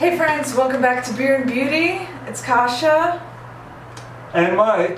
Hey friends, welcome back to Beer and Beauty. It's Kasha. And Mike.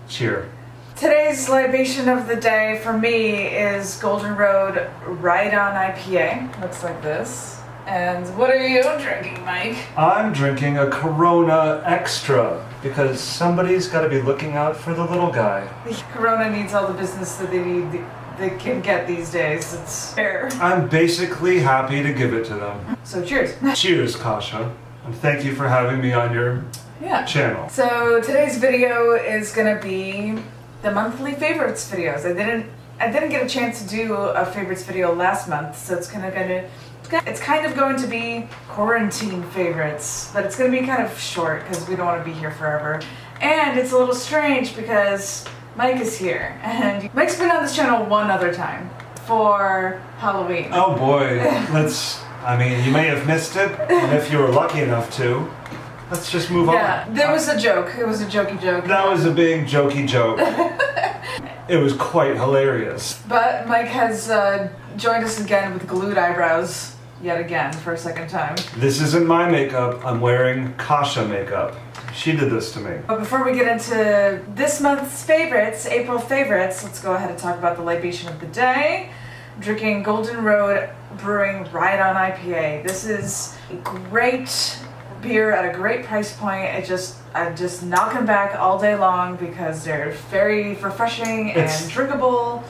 Cheer. Today's libation of the day for me is Golden Road Right On IPA. Looks like this. And what are you drinking, Mike? I'm drinking a Corona Extra because somebody's got to be looking out for the little guy. Corona needs all the business that they can get these days. It's fair. I'm basically happy to give it to them. So cheers. Cheers, Kasha. And thank you for having me on your channel. So today's video is gonna be the monthly favorites videos. I didn't get a chance to do a favorites video last month, so it's kind of going to be quarantine favorites, but it's going to be kind of short because we don't want to be here forever. And it's a little strange because Mike is here, and Mike's been on this channel one other time for Halloween. Oh boy, you may have missed it, and if you were lucky enough to, let's just move on. Yeah, there was a joke. It was a jokey joke. That was a big jokey joke. It was quite hilarious. But Mike has joined us again with glued eyebrows. Yet again, for a second time. This isn't my makeup, I'm wearing Kasha makeup. She did this to me. But before we get into this month's favorites, April favorites, let's go ahead and talk about the libation of the day. I'm drinking Golden Road Brewing Right On IPA. This is a great beer at a great price point. I'm just knock them back all day long because they're very refreshing and drinkable.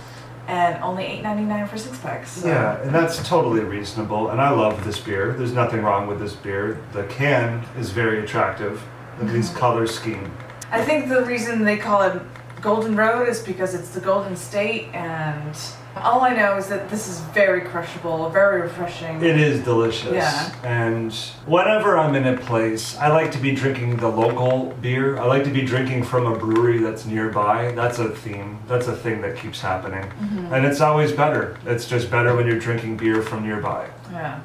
And only $8.99 for 6-packs. So. Yeah, and that's totally reasonable. And I love this beer. There's nothing wrong with this beer. The can is very attractive. Look at these color scheme. I think the reason they call it Golden Road is because it's the Golden State, and all I know is that this is very crushable, very refreshing. It is delicious. Yeah. And whenever I'm in a place, I like to be drinking the local beer. I like to be drinking from a brewery that's nearby. That's a theme. That's a thing that keeps happening. Mm-hmm. And it's always better. It's just better when you're drinking beer from nearby. Yeah.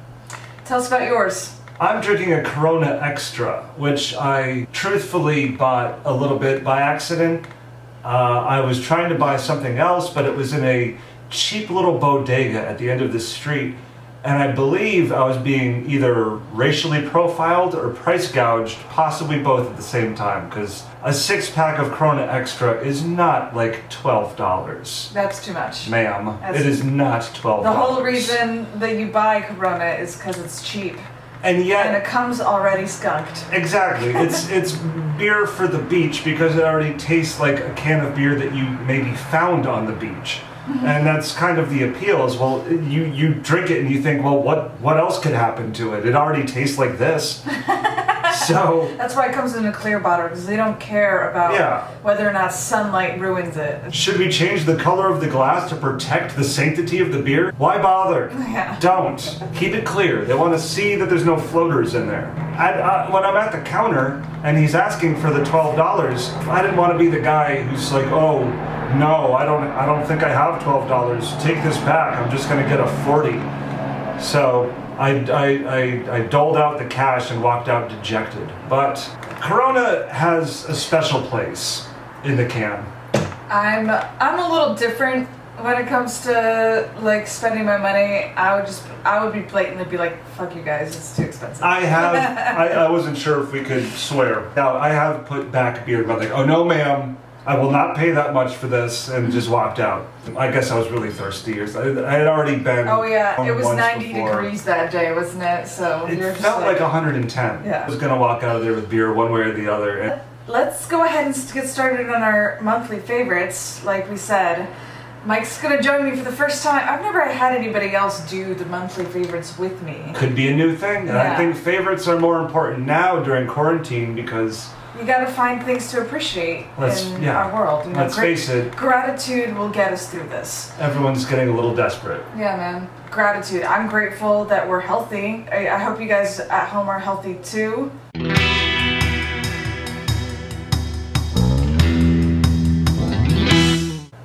Tell us about yours. I'm drinking a Corona Extra, which I truthfully bought a little bit by accident. I was trying to buy something else, but it was in a cheap little bodega at the end of the street, and I believe I was being either racially profiled or price gouged, possibly both at the same time, because a 6-pack of Corona Extra is not like $12. That's too much. Ma'am, it is not $12. The whole reason that you buy Corona is because it's cheap. And it comes already skunked. Exactly. It's beer for the beach because it already tastes like a can of beer that you maybe found on the beach. Mm-hmm. And that's kind of the appeal is, well, you drink it and you think, well, what else could happen to it? It already tastes like this. So that's why it comes in a clear bottle, because they don't care about whether or not sunlight ruins it. Should we change the color of the glass to protect the sanctity of the beer? Why bother? Yeah. Don't. Keep it clear. They want to see that there's no floaters in there. When I'm at the counter and he's asking for the $12, I didn't want to be the guy who's like, oh, no, I don't think I have $12. Take this back. I'm just going to get a 40. So I doled out the cash and walked out dejected. But Corona has a special place in the can. I'm a little different when it comes to like spending my money. I would be blatant be like, fuck you guys, it's too expensive. I wasn't sure if we could swear. Now I have put back beer, but like, oh no ma'am, I will not pay that much for this, and just walked out. I guess I was really thirsty. I had already been. Oh yeah, it was 90 degrees that day, wasn't it? So it felt like 110. Yeah. I was gonna walk out of there with beer one way or the other. And let's go ahead and get started on our monthly favorites. Like we said, Mike's gonna join me for the first time. I've never had anybody else do the monthly favorites with me. Could be a new thing, and I think favorites are more important now during quarantine because you gotta find things to appreciate in our world. You know, let's face it. Gratitude will get us through this. Everyone's getting a little desperate. Yeah, man. Gratitude. I'm grateful that we're healthy. I hope you guys at home are healthy too.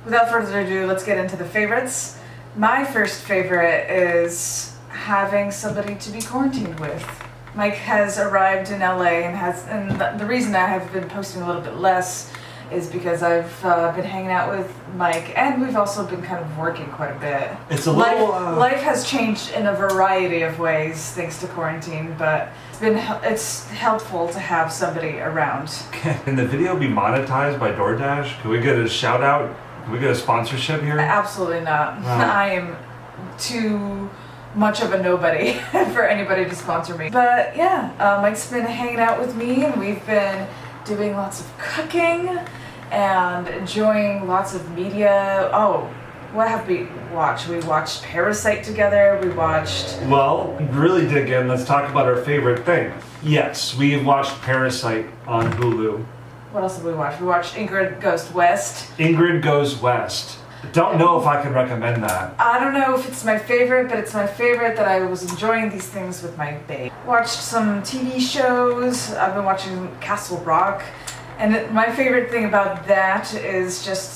Without further ado, let's get into the favorites. My first favorite is having somebody to be quarantined with. Mike has arrived in LA and the reason I have been posting a little bit less is because I've been hanging out with Mike, and we've also been kind of working quite a bit. It's a little... Life has changed in a variety of ways thanks to quarantine, but it's helpful to have somebody around. Can the video be monetized by DoorDash? Can we get a shout out? Can we get a sponsorship here? Absolutely not. I am too much of a nobody for anybody to sponsor me. But yeah, Mike's been hanging out with me, and we've been doing lots of cooking and enjoying lots of media. Oh, what have we watched? We watched Parasite together. We watched... Well, really dig in. Let's talk about our favorite thing. Yes, we watched Parasite on Hulu. What else have we watched? We watched Ingrid Goes West. Ingrid Goes West. Don't know if I can recommend that. I don't know if it's my favorite, but it's my favorite that I was enjoying these things with my babe. Watched some TV shows. I've been watching Castle Rock. And my favorite thing about that is just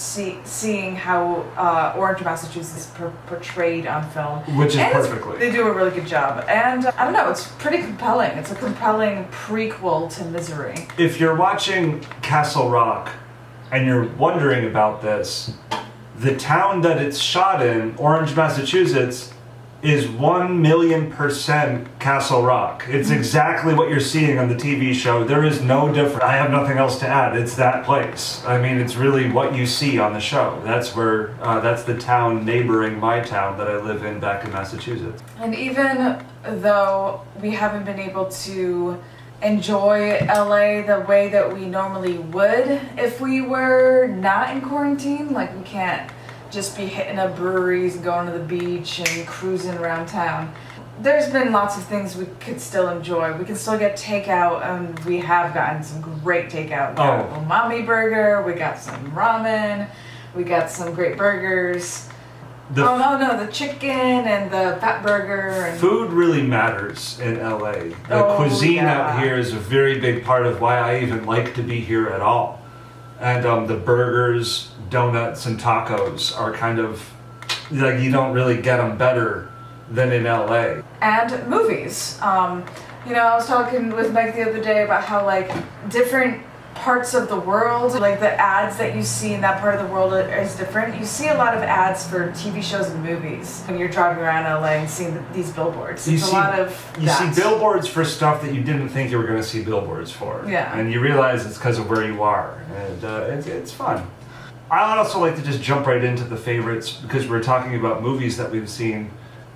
seeing how Orange, Massachusetts is portrayed on film. Which is perfectly. They do a really good job. And I don't know, it's pretty compelling. It's a compelling prequel to Misery. If you're watching Castle Rock and you're wondering about this, the town that it's shot in, Orange, Massachusetts, is 1,000,000% Castle Rock. It's exactly what you're seeing on the TV show. There is no difference. I have nothing else to add. It's that place. I mean, it's really what you see on the show. That's where, that's the town neighboring my town that I live in back in Massachusetts. And even though we haven't been able to enjoy LA the way that we normally would if we were not in quarantine, like we can't just be hitting up breweries and going to the beach and cruising around town. There's been lots of things we could still enjoy. We can still get takeout, and we have gotten some great takeout. We got a umami burger, we got some ramen, we got some great burgers. The chicken and the fat burger. And food really matters in LA. The cuisine out here is a very big part of why I even like to be here at all. And the burgers, donuts, and tacos are kind of, like, you don't really get them better than in LA. And movies. I was talking with Mike the other day about how, like, different parts of the world, like the ads that you see in that part of the world is different. You see a lot of ads for TV shows and movies when you're driving around LA and seeing these billboards. You see billboards for stuff that you didn't think you were going to see billboards for. Yeah. And you realize it's because of where you are. And it's fun. I also like to just jump right into the favorites because we're talking about movies that we've seen.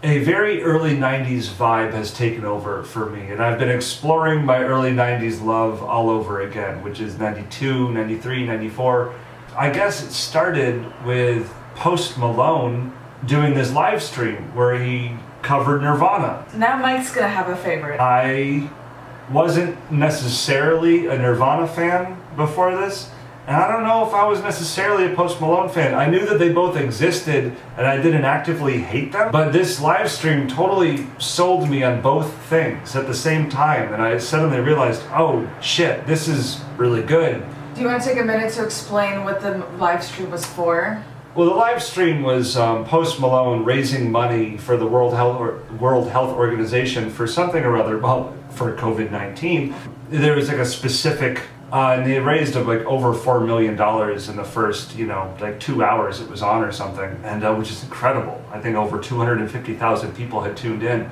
A very early 90s vibe has taken over for me, and I've been exploring my early 90s love all over again, which is 92, 93, 94. I guess it started with Post Malone doing this live stream where he covered Nirvana. Now Mike's gonna have a favorite. I wasn't necessarily a Nirvana fan before this, and I don't know if I was necessarily a Post Malone fan. I knew that they both existed, and I didn't actively hate them. But this live stream totally sold me on both things at the same time, and I suddenly realized, oh shit, this is really good. Do you want to take a minute to explain what the live stream was for? Well, the live stream was Post Malone raising money for the World Health Organization for something or other, well, for COVID-19. There was like a specific... and they raised like over $4 million in the first, 2 hours it was on or something, and which is incredible. I think over 250,000 people had tuned in.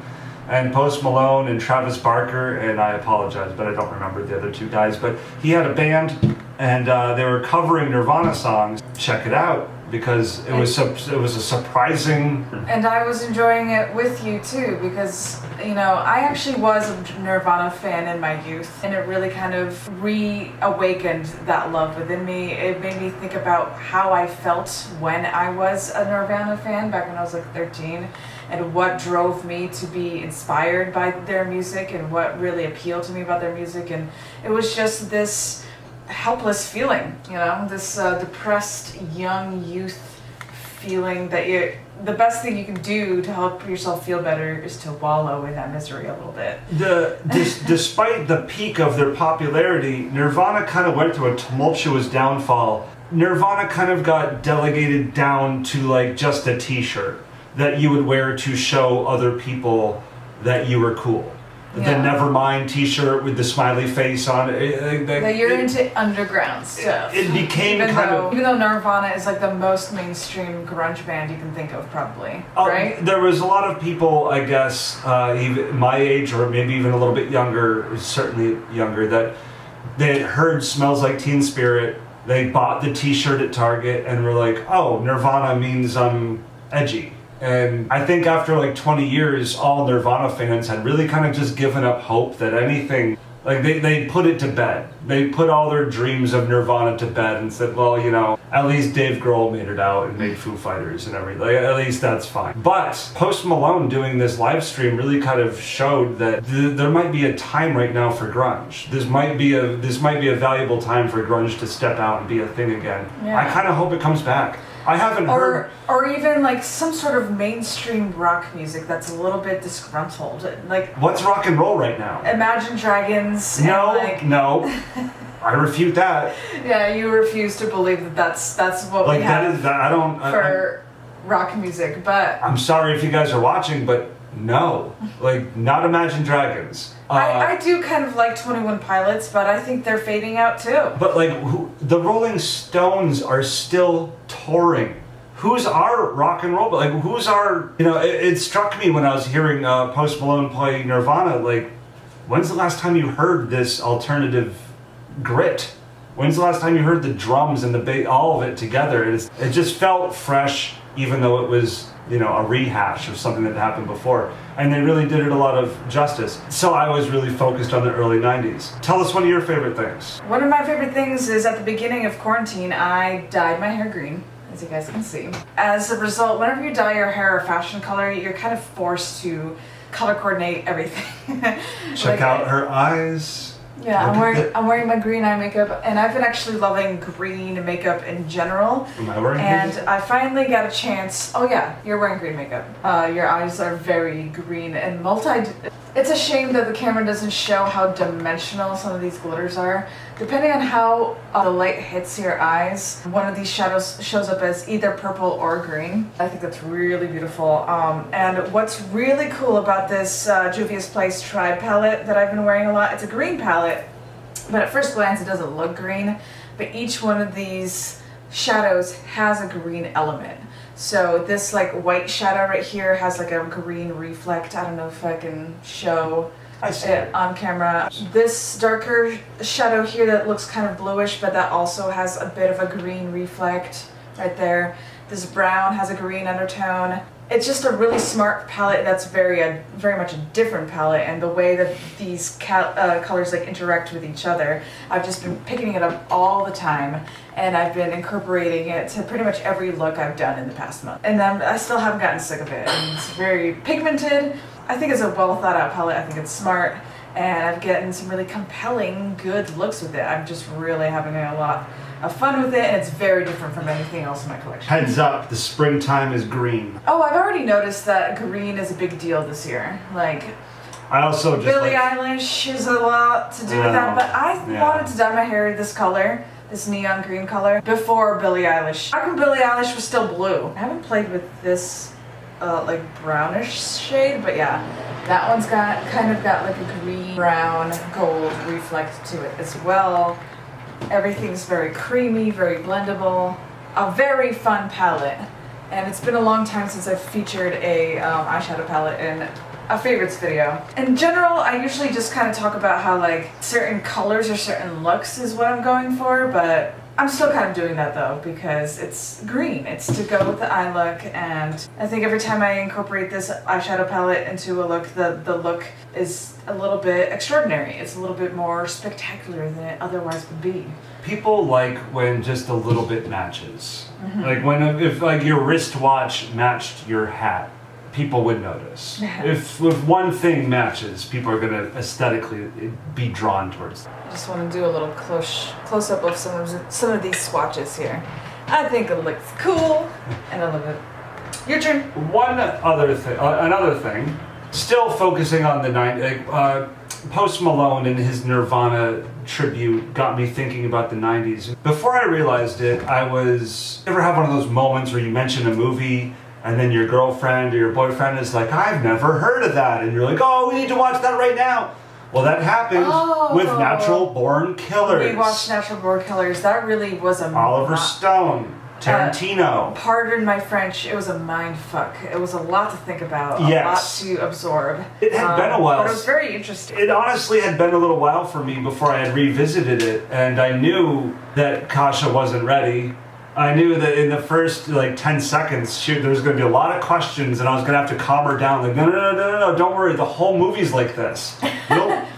And Post Malone and Travis Barker, and I apologize, but I don't remember the other two guys, but he had a band, and they were covering Nirvana songs. Check it out, because it was a surprising... And I was enjoying it with you too, because, I actually was a Nirvana fan in my youth, and it really kind of reawakened that love within me. It made me think about how I felt when I was a Nirvana fan back when I was like 13, and what drove me to be inspired by their music and what really appealed to me about their music. And it was just this helpless feeling, this depressed young youth feeling that the best thing you can do to help yourself feel better is to wallow in that misery a little bit. Despite the peak of their popularity, Nirvana kind of went through a tumultuous downfall. Nirvana kind of got delegated down to like just a t-shirt that you would wear to show other people that you were cool. the Nevermind T-shirt with the smiley face on it. You're into underground stuff. It became even though Nirvana is like the most mainstream grunge band you can think of, probably, right? There was a lot of people, I guess, even my age or maybe even a little bit younger, certainly younger, that they had heard "Smells Like Teen Spirit." They bought the T-shirt at Target and were like, "Oh, Nirvana means I'm edgy." And I think after like 20 years, all Nirvana fans had really kind of just given up hope that anything, like they put it to bed. They put all their dreams of Nirvana to bed and said, well, you know, at least Dave Grohl made it out and made Foo Fighters and everything. Like, at least that's fine. But Post Malone doing this live stream really kind of showed that there might be a time right now for grunge. This might be a valuable time for grunge to step out and be a thing again. Yeah. I kind of hope it comes back. I haven't heard... Or even like some sort of mainstream rock music that's a little bit disgruntled. Like, what's rock and roll right now? Imagine Dragons. No. I refute that. Yeah, you refuse to believe that that's what we have for rock music, but... I'm sorry if you guys are watching, but no. Like, not Imagine Dragons. I do kind of like 21 Pilots, but I think they're fading out too. But like, the Rolling Stones are still touring. Who's our rock and roll? Like, who's our... You know, it struck me when I was hearing Post Malone play Nirvana, like, when's the last time you heard this alternative grit? When's the last time you heard the drums and the bass, all of it together? It just felt fresh, even though it was, you know, a rehash of something that happened before. And they really did it a lot of justice. So I was really focused on the early 90s. Tell us one of your favorite things. One of my favorite things is at the beginning of quarantine, I dyed my hair green, as you guys can see. As a result, whenever you dye your hair a fashion color, you're kind of forced to color coordinate everything. Check out her eyes. Yeah, I'm wearing my green eye makeup, and I've been actually loving green makeup in general. Am I wearing And green? I finally got a chance. Oh yeah, you're wearing green makeup. Your eyes are very green and It's a shame that the camera doesn't show how dimensional some of these glitters are. Depending on how the light hits your eyes, one of these shadows shows up as either purple or green. I think that's really beautiful. And what's really cool about this Juvia's Place Tribe palette that I've been wearing a lot, it's a green palette, but at first glance it doesn't look green, but each one of these shadows has a green element. So this like white shadow right here has like a green reflect. I don't know if I can show it on camera. This darker shadow here that looks kind of bluish, but that also has a bit of a green reflect right there. This brown has a green undertone. It's just a really smart palette that's very much a different palette, and the way that these colors like interact with each other, I've just been picking it up all the time, and I've been incorporating it to pretty much every look I've done in the past month. And I still haven't gotten sick of it, and it's very pigmented. I think it's a well thought out palette. I think it's smart, and I've gotten some really compelling, good looks with it. I'm just really having a lot of fun with it, and it's very different from anything else in my collection. Heads up, the springtime is green. Oh, I've already noticed that green is a big deal this year. Like, I also just Billie Eilish has a lot to do with that, but I wanted to dye my hair this color, this neon green color, before Billie Eilish. Back when Billie Eilish was still blue. I haven't played with this like brownish shade, but yeah, that one's kind of got like a green, brown, gold reflect to it as well. Everything's very creamy, very blendable, a very fun palette, and it's been a long time since I've featured a eyeshadow palette in a favorites video. In general, I usually just kind of talk about how like certain colors or certain looks is what I'm going for, but I'm still kind of doing that though because it's green. It's to go with the eye look, and I think every time I incorporate this eyeshadow palette into a look, the look is a little bit extraordinary. It's a little bit more spectacular than it otherwise would be. People like when just a little bit matches. Mm-hmm. Like if like your wristwatch matched your hat, people would notice. If one thing matches, people are gonna aesthetically be drawn towards that. I just want to do a little close up of some of these swatches here. I think it looks cool, and I love it. Your turn. Another thing, still focusing on the Post Malone and his Nirvana tribute got me thinking about the 90s. Before I realized it, ever have one of those moments where you mention a movie and then your girlfriend or your boyfriend is like, I've never heard of that, and you're like, oh, we need to watch that right now. Well, that happened with Natural Born Killers. We watched Natural Born Killers. That really was a Oliver Stone, Tarantino. Pardon my French. It was a mind fuck. It was a lot to think about. Yes. A lot to absorb. It had been a while. But it was very interesting. It honestly had been a little while for me before I had revisited it, and I knew that Kasha wasn't ready. I knew that in the first 10 seconds, there was going to be a lot of questions, and I was going to have to calm her down. Like, no, don't worry. The whole movie's like this.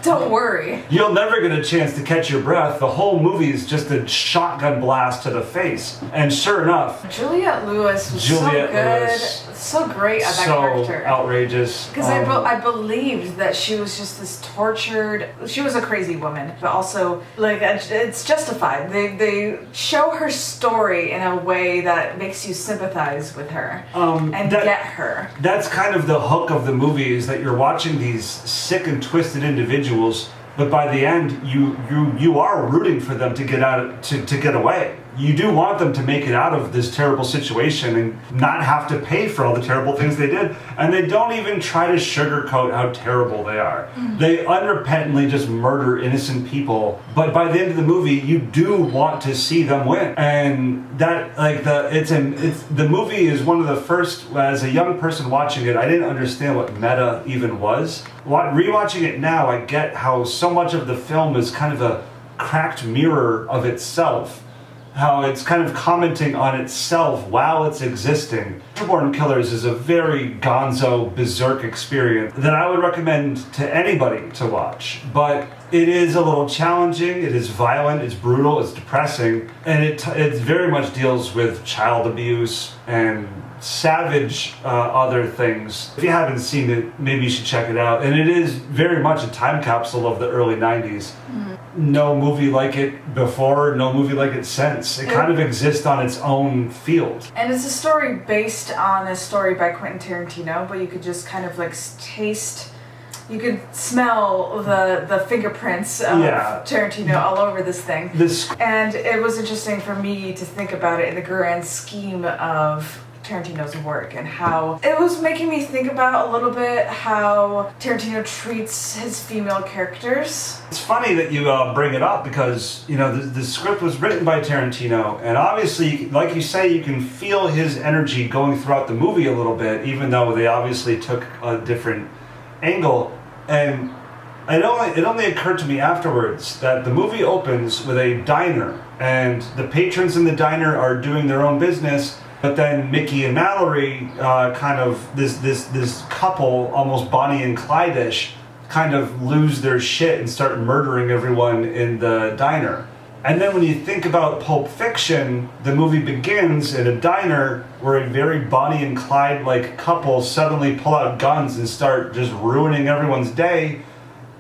Don't worry. You'll never get a chance to catch your breath. The whole movie is just a shotgun blast to the face. And sure enough, Juliette Lewis was so good, so great at that character. So outrageous. Because I believed that she was just this tortured. She was a crazy woman, but also it's justified. They show her story in a way that makes you sympathize with her and get her. That's kind of the hook of the movie, is that you're watching these sick and twisted individuals, but by the end you are rooting for them to get out to get away. You do want them to make it out of this terrible situation and not have to pay for all the terrible things they did. And they don't even try to sugarcoat how terrible they are. Mm-hmm. They unrepentantly just murder innocent people. But by the end of the movie, you do want to see them win. And that, the movie is one of the first, as a young person watching it, I didn't understand what meta even was. Rewatching it now, I get how so much of the film is kind of a cracked mirror of itself. How it's kind of commenting on itself while it's existing. Natural Born Killers is a very gonzo, berserk experience that I would recommend to anybody to watch. But it is a little challenging, it is violent, it's brutal, it's depressing, and it very much deals with child abuse and savage other things. If you haven't seen it, maybe you should check it out. And it is very much a time capsule of the early 90s. Mm-hmm. No movie like it before, no movie like it since. It kind of exists on its own field. And it's a story based on a story by Quentin Tarantino, but you could just kind of taste, you could smell the fingerprints of Tarantino all over this thing. And it was interesting for me to think about it in the grand scheme of Tarantino's work and how it was making me think about a little bit how Tarantino treats his female characters. It's funny that you bring it up because, the script was written by Tarantino, and obviously, like you say, you can feel his energy going throughout the movie a little bit, even though they obviously took a different angle. And it only occurred to me afterwards that the movie opens with a diner, and the patrons in the diner are doing their own business. But then Mickey and Mallory, kind of this couple, almost Bonnie and Clyde-ish, kind of lose their shit and start murdering everyone in the diner. And then when you think about Pulp Fiction, the movie begins in a diner where a very Bonnie and Clyde-like couple suddenly pull out guns and start just ruining everyone's day.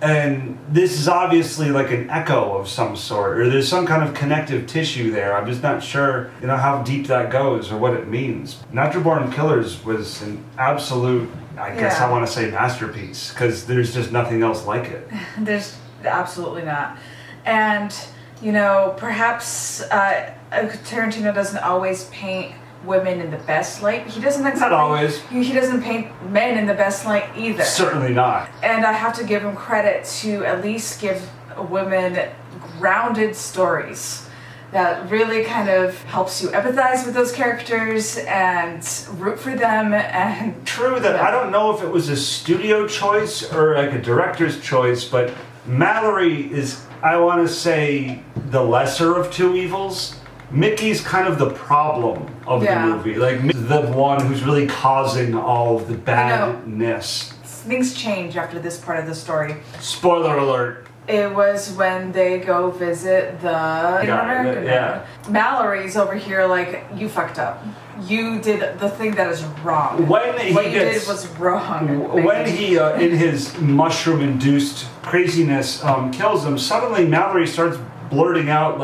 And this is obviously like an echo of some sort, or there's some kind of connective tissue there. I'm just not sure, how deep that goes or what it means. Natural Born Killers was an absolute, I guess I want to say masterpiece, because there's just nothing else like it. There's absolutely not. And, perhaps Tarantino doesn't always paint women in the best light. He doesn't exactly. Not always. He doesn't paint men in the best light either. Certainly not. And I have to give him credit to at least give women grounded stories that really kind of helps you empathize with those characters and root for them. And true that I don't know if it was a studio choice or like a director's choice, but Mallory is, I want to say, the lesser of two evils. Mickey's kind of the problem of the movie, the one who's really causing all of the badness. Things change after this part of the story. Spoiler alert. It was when they go visit the American man. Mallory's over here like, you fucked up. You did the thing that is wrong. What you did was wrong. When he, in his mushroom-induced craziness, kills him, suddenly Mallory starts blurting out,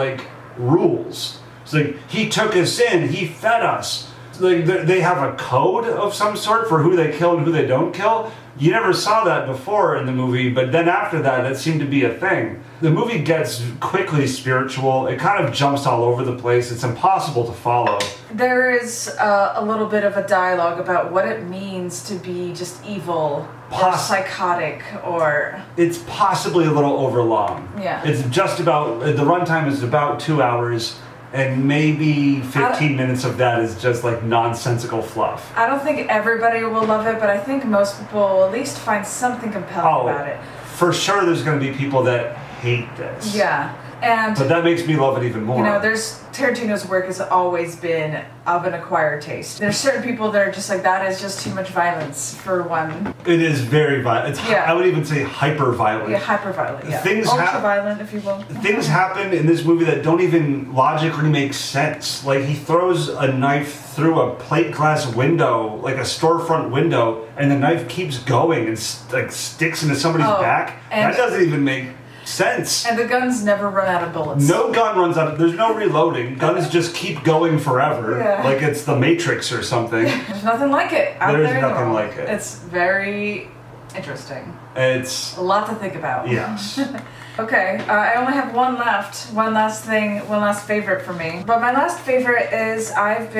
rules. It's like, he took us in, he fed us. They have a code of some sort for who they kill and who they don't kill. You never saw that before in the movie, but then after that, it seemed to be a thing. The movie gets quickly spiritual. It kind of jumps all over the place. It's impossible to follow. There is a little bit of a dialogue about what it means to be just evil or psychotic or... It's possibly a little overlong. Yeah. It's just about... The runtime is about 2 hours, and maybe 15 minutes of that is just like nonsensical fluff. I don't think everybody will love it, but I think most people will at least find something compelling about it. For sure there's going to be people that hate this. Yeah. But that makes me love it even more. You know, Tarantino's work has always been of an acquired taste. There's certain people that are just like, that is just too much violence for one. It is very violent. I would even say hyper violent. Yeah, hyper violent. Yeah. Ultra violent, if you will. Things happen in this movie that don't even logically make sense. Like, he throws a knife through a plate glass window, like a storefront window, and the knife keeps going and sticks into somebody's back. That doesn't even make sense. And the guns never run out of bullets. No gun runs out. There's no reloading. Guns just keep going forever. Yeah. Like it's the Matrix or something. There's nothing like it out there. There's nothing like it. It's very interesting. It's a lot to think about. Yes. Okay, I only have one left. One last favorite for me. But my last favorite is I've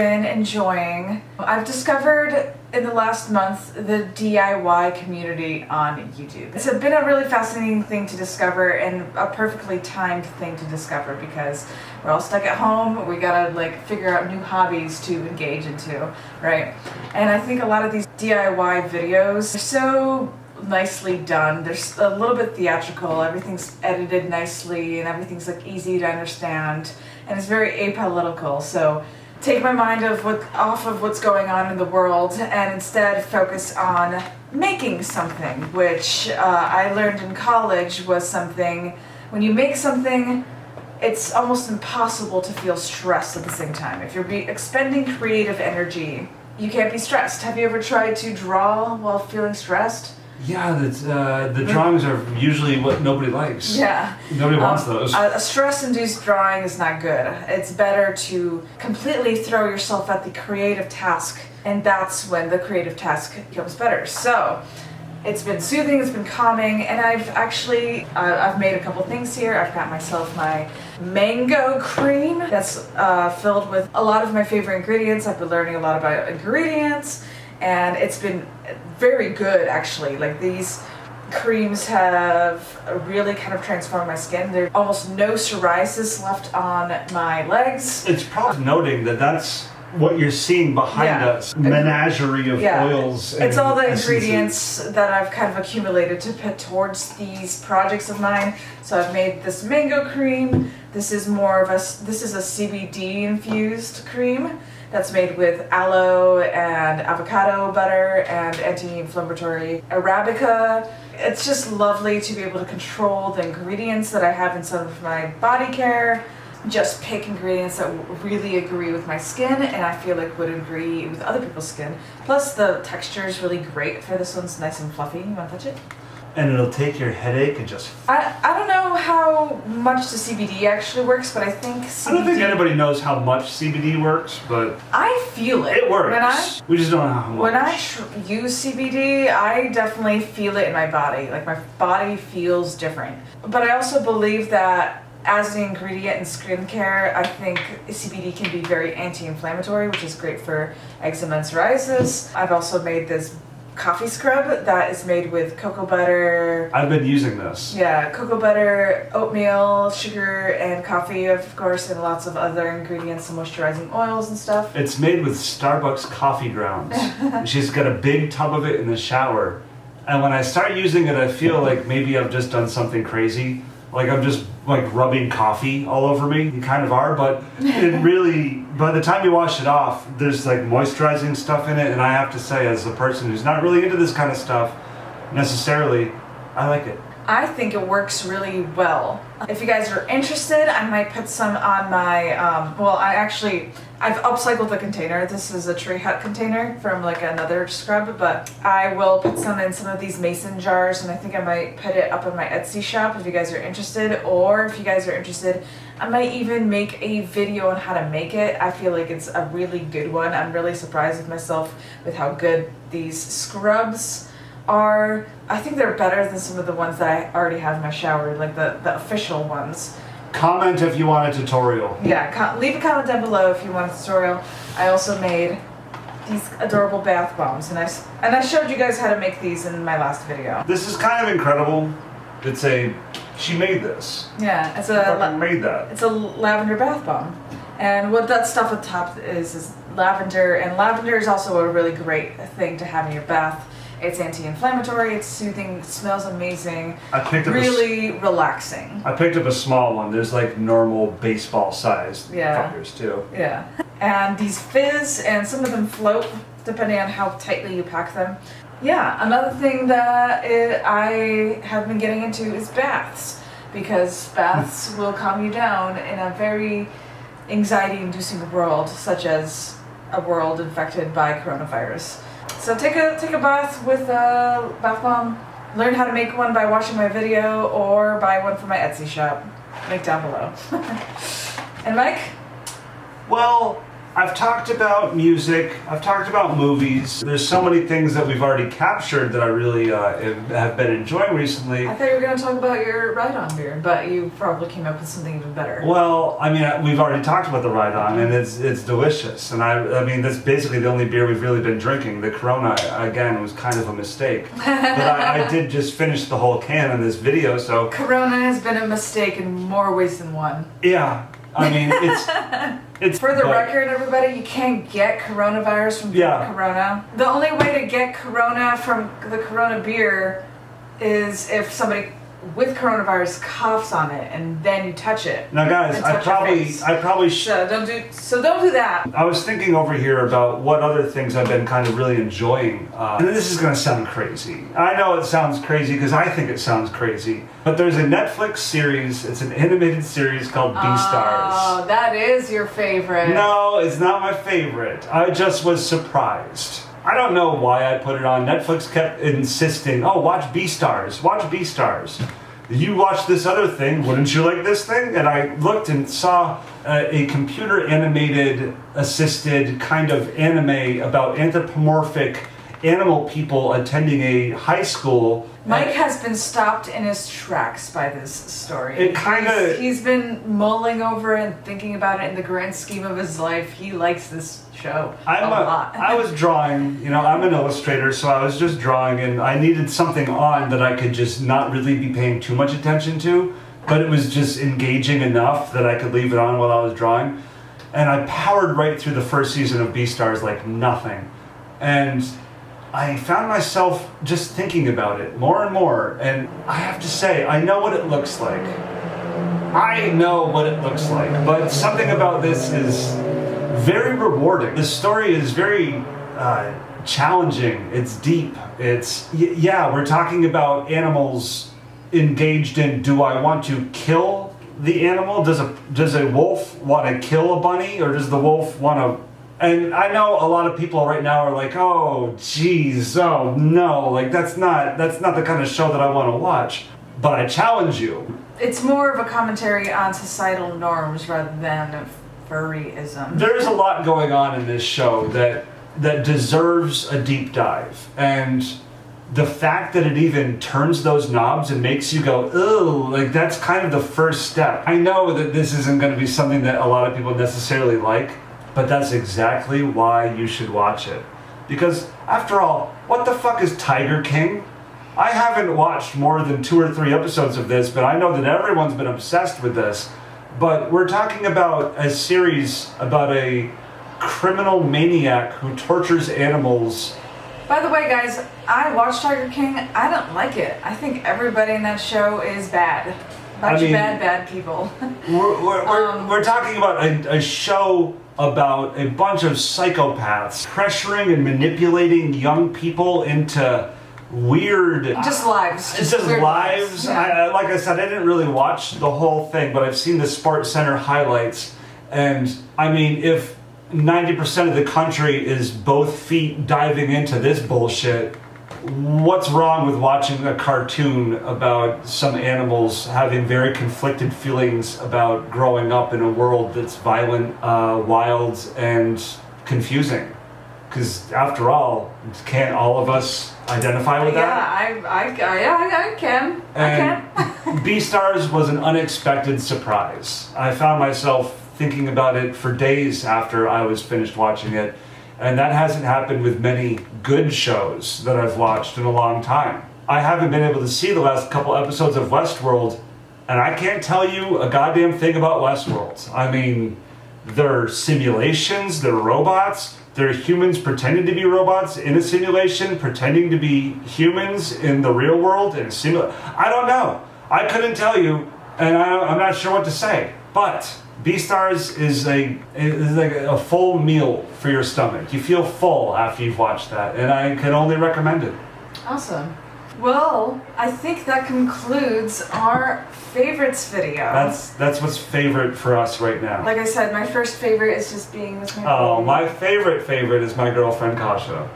discovered in the last month the DIY community on YouTube. It's been a really fascinating thing to discover and a perfectly timed thing to discover because we're all stuck at home. We gotta figure out new hobbies to engage into, right? And I think a lot of these DIY videos are so nicely done. They're a little bit theatrical. Everything's edited nicely and everything's easy to understand, and it's very apolitical. So take my mind off of what's going on in the world and instead focus on making something, which I learned in college was something. When you make something, it's almost impossible to feel stressed at the same time. If you're expending creative energy, you can't be stressed. Have you ever tried to draw while feeling stressed? Yeah, the drawings are usually what nobody likes. Yeah. Nobody wants those. A stress-induced drawing is not good. It's better to completely throw yourself at the creative task, and that's when the creative task becomes better. So, it's been soothing, it's been calming, and I've made a couple things here. I've got myself my mango cream that's filled with a lot of my favorite ingredients. I've been learning a lot about ingredients, and it's been very good, actually. These creams have really kind of transformed my skin. There's almost no psoriasis left on my legs. It's probably noting that that's what you're seeing behind us. Menagerie of oils. It's all the ingredients that I've kind of accumulated to put towards these projects of mine. So I've made this mango cream. This is a CBD infused cream that's made with aloe and avocado butter and anti-inflammatory Arabica. It's just lovely to be able to control the ingredients that I have in some of my body care. Just pick ingredients that really agree with my skin and I feel would agree with other people's skin. Plus the texture is really great for this one's nice and fluffy. You want to touch it? And it'll take your headache and just... I don't know how much the CBD actually works, but I think CBD... I don't think anybody knows how much CBD works, but... I feel it. It works. We just don't know how much. When I use CBD, I definitely feel it in my body. My body feels different. But I also believe that as an ingredient in skincare, I think CBD can be very anti-inflammatory, which is great for eczema and psoriasis. I've also made this coffee scrub that is made with cocoa butter. I've been using this. Yeah, cocoa butter, oatmeal, sugar, and coffee, of course, and lots of other ingredients, some moisturizing oils and stuff. It's made with Starbucks coffee grounds. She's got a big tub of it in the shower. And when I start using it, I feel like maybe I've just done something crazy. I'm just rubbing coffee all over me. You kind of are, but it really, by the time you wash it off, there's moisturizing stuff in it, and I have to say, as a person who's not really into this kind of stuff necessarily, I like it. I think it works really well. If you guys are interested, I might put some on my, I've upcycled the container. This is a Tree Hut container from another scrub, but I will put some in some of these mason jars, and I think I might put it up on my Etsy shop if you guys are interested, or if you guys are interested, I might even make a video on how to make it. I feel like it's a really good one. I'm really surprised with myself with how good these scrubs are, I think they're better than some of the ones that I already have in my shower, like the official ones. Comment if you want a tutorial. Yeah, leave a comment down below if you want a tutorial. I also made these adorable bath bombs, and I showed you guys how to make these in my last video. This is kind of incredible. She made this. Yeah, Made that. It's a lavender bath bomb. And what that stuff at top is lavender, and lavender is also a really great thing to have in your bath. It's anti-inflammatory, it's soothing, it smells amazing, really relaxing. I picked up a small one. There's like normal baseball sized fuckers too. Yeah. And these fizz, and some of them float depending on how tightly you pack them. Yeah, another thing that I have been getting into is baths, because baths will calm you down in a very anxiety-inducing world, such as a world infected by coronavirus. So take a bath with a bath bomb. Learn how to make one by watching my video, or buy one from my Etsy shop. Link down below. And Mike? Well, I've talked about music, I've talked about movies. There's so many things that we've already captured that I really have been enjoying recently. I thought you were going to talk about your ride-on beer, but you probably came up with something even better. Well, I mean, we've already talked about the ride-on, and it's delicious. And I mean, that's basically the only beer we've really been drinking. The Corona, again, was kind of a mistake. But I did just finish the whole can in this video, so... Corona has been a mistake in more ways than one. Yeah. I mean, it's for the record, everybody, you can't get coronavirus from Corona. The only way to get Corona from the Corona beer is if somebody with coronavirus coughs on it and then you touch it. Now, guys, I probably so don't do that. I was thinking over here about what other things I've been kind of really enjoying, and this is going to sound crazy. I know it sounds crazy because I think it sounds crazy, but there's a Netflix series. It's an animated series called Beastars. Oh, that is your favorite. No, it's not my favorite. I just was surprised. I don't know why I put it on. Netflix kept insisting, oh, watch Beastars, watch Beastars. You watch this other thing, wouldn't you like this thing? And I looked and saw a computer animated assisted kind of anime about anthropomorphic animal people attending a high school. Mike has been stopped in his tracks by this story. It kind of... He's been mulling over and thinking about it in the grand scheme of his life. He likes this show a lot. I was drawing, you know, I'm an illustrator, so I was just drawing, and I needed something on that I could just not really be paying too much attention to, but it was just engaging enough that I could leave it on while I was drawing. And I powered right through the first season of Beastars like nothing. And I found myself just thinking about it more and more, and I have to say, I know what it looks like. I know what it looks like, but something about this is very rewarding. The story is very challenging, it's deep, yeah, we're talking about animals engaged in, do I want to kill the animal? Does a wolf want to kill a bunny, or does the wolf want to... And I know a lot of people right now are like, oh, geez, oh, no, like that's not the kind of show that I want to watch. But I challenge you. It's more of a commentary on societal norms rather than furryism. There's a lot going on in this show that deserves a deep dive. And the fact that it even turns those knobs and makes you go, ugh, like that's kind of the first step. I know that this isn't going to be something that a lot of people necessarily like, but that's exactly why you should watch it. Because, after all, what the fuck is Tiger King? I haven't watched more than 2 or 3 episodes of this, but I know that everyone's been obsessed with this. But we're talking about a series about a criminal maniac who tortures animals. By the way, guys, I watched Tiger King. I don't like it. I think everybody in that show is bad. Bad people. We're talking about a show about a bunch of psychopaths pressuring and manipulating young people into weird... Just lives. It's just lives. Yeah. Like I said, I didn't really watch the whole thing, but I've seen the Sports Center highlights. And, I mean, if 90% of the country is both feet diving into this bullshit, what's wrong with watching a cartoon about some animals having very conflicted feelings about growing up in a world that's violent, wild, and confusing? Because after all, can't all of us identify with that? Yeah, I can. And Beastars was an unexpected surprise. I found myself thinking about it for days after I was finished watching it, and that hasn't happened with many good shows that I've watched in a long time. I haven't been able to see the last couple episodes of Westworld, and I can't tell you a goddamn thing about Westworld. I mean, they're simulations, they're robots, they're humans pretending to be robots in a simulation, pretending to be humans in the real world in a simulation. I don't know. I couldn't tell you, and I'm not sure what to say. But Beastars is like a full meal for your stomach. You feel full after you've watched that, and I can only recommend it. Awesome. Well, I think that concludes our favorites video. That's what's favorite for us right now. Like I said, my first favorite is just being with my Oh, baby. my favorite is my girlfriend Kasha.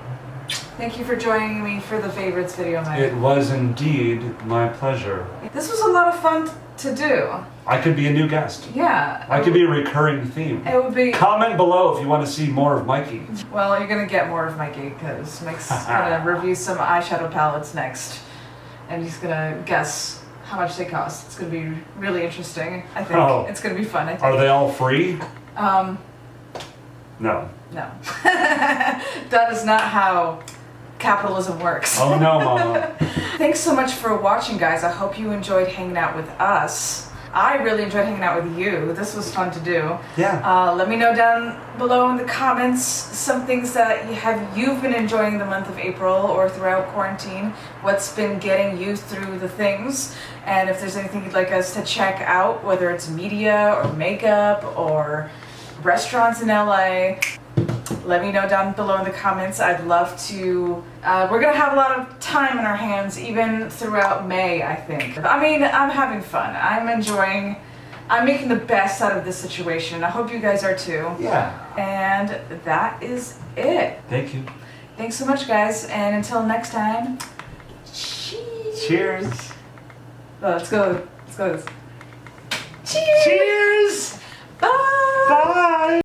Thank you for joining me for the favorites video, Mike. It was indeed my pleasure. This was a lot of fun to do. I could be a new guest. Yeah. I could be a recurring theme. It would be... Comment below if you want to see more of Mikey. Well, you're going to get more of Mikey because Mike's going to review some eyeshadow palettes next. And he's going to guess how much they cost. It's going to be really interesting, I think. Oh. It's going to be fun, I think. Are they all free? No. No. That is not how capitalism works. Oh no, Mama. Thanks so much for watching, guys. I hope you enjoyed hanging out with us. I really enjoyed hanging out with you. This was fun to do. Yeah. Let me know down below in the comments some things that you've been enjoying the month of April or throughout quarantine. What's been getting you through the things, and if there's anything you'd like us to check out, whether it's media or makeup or restaurants in LA. Let me know down below in the comments. I'd love to. We're gonna have a lot of time in our hands even throughout May, I think. I mean, I'm having fun. I'm enjoying. I'm making the best out of this situation. I hope you guys are too. Yeah. And that is it. Thank you. Thanks so much, guys. And until next time, cheers. Cheers. Oh, let's go. Let's go. Cheers. Cheers. Bye.